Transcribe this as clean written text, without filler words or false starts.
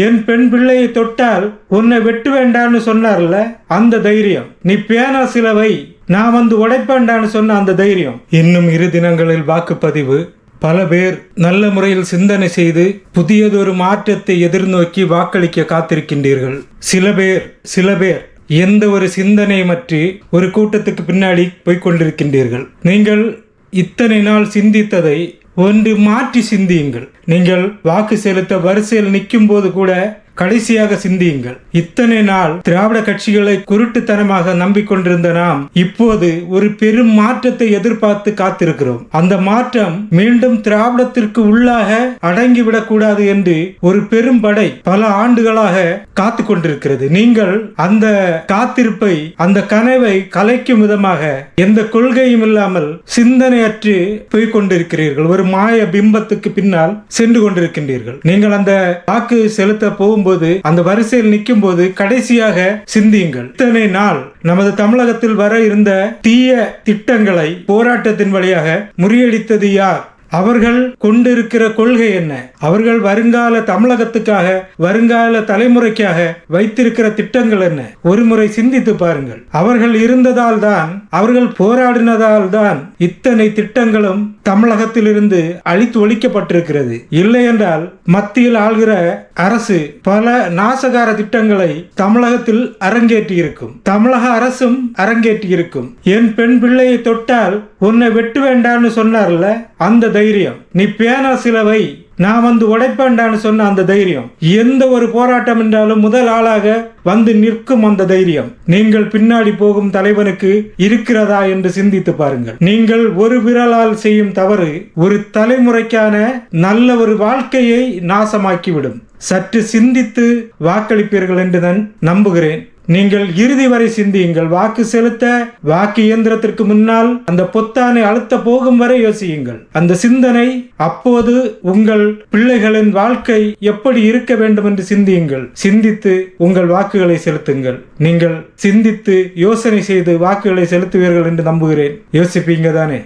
என் பெண் பிள்ளையை தொட்டால் உன்னை வெட்டு வேண்டான்னு சொன்னார்ல, அந்த தைரியம். நீ பேனா சிலவை நான் வந்து உடைப்பேண்டான்னு சொன்ன அந்த தைரியம். இன்னும் 2 தினங்களில் வாக்குப்பதிவு. பல பேர் நல்ல முறையில் சிந்தனை செய்து புதியதொரு மாற்றத்தை எதிர்நோக்கி வாக்களிக்க காத்திருக்கின்றீர்கள். சில பேர் எந்த ஒரு சிந்தனையுமற்றி ஒரு கூட்டத்துக்கு பின்னாடி போய்கொண்டிருக்கின்றீர்கள். நீங்கள் இத்தனை நாள் சிந்தித்ததை ஒன்று மாற்றி சிந்தியுங்கள். நீங்கள் வாக்கு செலுத்த வரிசையில் நிற்கும் போது கூட கடைசியாக சிந்தியுங்கள். இத்தனை நாள் திராவிட கட்சிகளை குருட்டுத்தனமாக நம்பிக்கொண்டிருந்த நாம் இப்போது ஒரு பெரும் மாற்றத்தை எதிர்பார்த்து காத்திருக்கிறோம். அந்த மாற்றம் மீண்டும் திராவிடத்திற்கு உள்ளாக அடங்கிவிடக் கூடாது என்று ஒரு பெரும் படை பல ஆண்டுகளாக காத்து கொண்டிருக்கிறது. நீங்கள் அந்த காத்திருப்பை, அந்த கனவை கலைக்கும் விதமாக எந்த கொள்கையும் இல்லாமல் சிந்தனையற்று போய்கொண்டிருக்கிறீர்கள். ஒரு மாய பிம்பத்துக்கு பின்னால் சென்று கொண்டிருக்கின்றீர்கள். நீங்கள் அந்த வாக்கு செலுத்த போகும்போது, அந்த வரிசையில் நிற்கும் போது கடைசியாக சிந்தியுங்கள். இத்தனை நாள் நமது தமிழகத்தில் வர இருந்த தீய திட்டங்களை போராட்டத்தின் வழியாக முறியடித்தது யார்? அவர்கள் கொண்டிருக்கிற கொள்கை என்ன? அவர்கள் வருங்கால தமிழகத்துக்காக, வருங்கால தலைமுறைக்காக வைத்திருக்கிற திட்டங்கள் என்ன? ஒரு முறை சிந்தித்து பாருங்கள். அவர்கள் இருந்ததால் தான், அவர்கள் போராடினதால் தான் இத்தனை திட்டங்களும் தமிழகத்தில் இருந்து அழித்து ஒழிக்கப்பட்டிருக்கிறது. இல்லை என்றால் மத்தியில் ஆள்கிற அரசு பல நாசகார திட்டங்களை தமிழகத்தில் அரங்கேற்றி இருக்கும். தமிழக அரசும் அரங்கேற்றி இருக்கும். என் பெண் பிள்ளையை தொட்டால் உன்னை வெட்டு வேண்டான்னு சொன்னார்ல, அந்த தைரியம். நீ பேனா சிலவை நான் வந்து உடைப்பேண்டான்னு சொன்ன அந்த தைரியம். எந்த ஒரு போராட்டம் என்றாலும் முதல் ஆளாக வந்து நிற்கும் அந்த தைரியம் நீங்கள் பின்னாடி போகும் தலைவனுக்கு இருக்கிறதா என்று சிந்தித்து பாருங்கள். நீங்கள் ஒரு விரலால் செய்யும் தவறு ஒரு தலைமுறைக்கான நல்ல ஒரு வாழ்க்கையை நாசமாக்கிவிடும். சற்று சிந்தித்து வாக்களிப்பீர்கள் என்று நான் நம்புகிறேன். நீங்கள் இறுதி வரை சிந்தியுங்கள். வாக்கு செலுத்த வாக்கு இயந்திரத்திற்கு முன்னால் அந்த பொத்தானை அழுத்த போகும் வரை யோசியுங்கள். அந்த சிந்தனை அப்போது உங்கள் பிள்ளைகளின் வாழ்க்கை எப்படி இருக்க வேண்டும் என்று சிந்தியுங்கள். சிந்தித்து உங்கள் வாக்குகளை செலுத்துங்கள். நீங்கள் சிந்தித்து யோசனை செய்து வாக்குகளை செலுத்துவீர்கள் என்று நம்புகிறேன். யோசிப்பீங்க தானே?